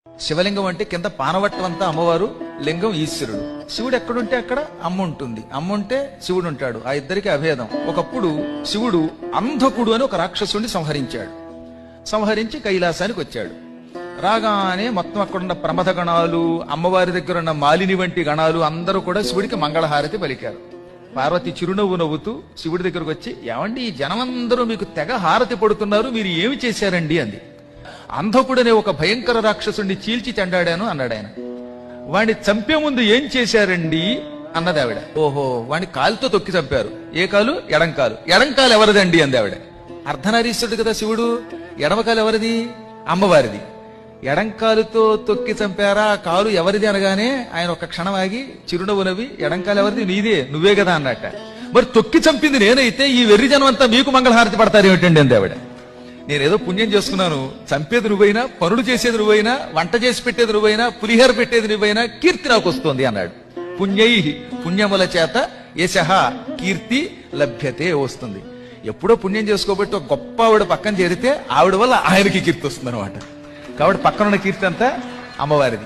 శివలింగం అంటే కింద పానవట్టం అంతా అమ్మవారు, లింగం ఈశ్వరుడు. శివుడు ఎక్కడుంటే అక్కడ అమ్మ ఉంటుంది, అమ్మ ఉంటే శివుడు ఉంటాడు. ఆ ఇద్దరికి అభేదం. ఒకప్పుడు శివుడు అంధకుడు అని ఒక రాక్షసుడిని సంహరించి కైలాసానికి వచ్చాడు. రాగానే మొత్తం అక్కడున్న ప్రమథ గణాలు, అమ్మవారి దగ్గర ఉన్న మాలిని వంటి గణాలు అందరూ కూడా శివుడికి మంగళహారతి పలికారు. పార్వతి చిరునవ్వు నవ్వుతూ శివుడి దగ్గరకు వచ్చి, ఏమండి ఈ జనమందరూ మీకు తెగ హారతి పడుతున్నారు, మీరు ఏమి చేశారండి అంది. అంధకుడనే ఒక భయంకర రాక్షసుడిని చీల్చి చెండాడాను అన్నాడు ఆయన. వాణ్ణి చంపే ముందు ఏం చేశారండి అన్నది ఆవిడ. ఓహో, వాణ్ణి కాలుతో తొక్కి చంపారు. ఏ కాలు? ఎడంకాలు. ఎడంకాలు ఎవరిదండి అంది ఆవిడ. అర్ధనారీశ్వరుడు కదా శివుడు, ఎడమకాలు ఎవరిది? అమ్మవారిది. ఎడంకాలుతో తొక్కి చంపారా, కాలు ఎవరిది అనగానే ఆయన ఒక క్షణం ఆగి చిరునవ్వు నవ్వి, ఎడంకాలు ఎవరిది? నీదే, నువ్వే కదా అన్నట్ట. మరి తొక్కి చంపింది నేనైతే ఈ వెర్రి జనం అంతా మీకు మంగళహారతి పడతారు ఏమిటండి అంది ఆవిడ. నేనేదో పుణ్యం చేసుకున్నాను, చంపేది నువ్వైనా, పనులు చేసేది నువ్వైనా, వంట చేసి పెట్టేది నువ్వైనా, పులిహోర పెట్టేది నువ్వైనా, కీర్తి నాకు వస్తుంది అన్నాడు. పుణ్యై, పుణ్యముల చేత యశః కీర్తి లభ్యతే వస్తుంది. ఎప్పుడో పుణ్యం చేసుకోబట్టి ఒక గొప్ప ఆవిడ పక్కన చేరితే ఆవిడ వల్ల ఆయనకి కీర్తి వస్తుంది అనమాట. కాబట్టి పక్కనున్న కీర్తి అంతా అమ్మవారిది.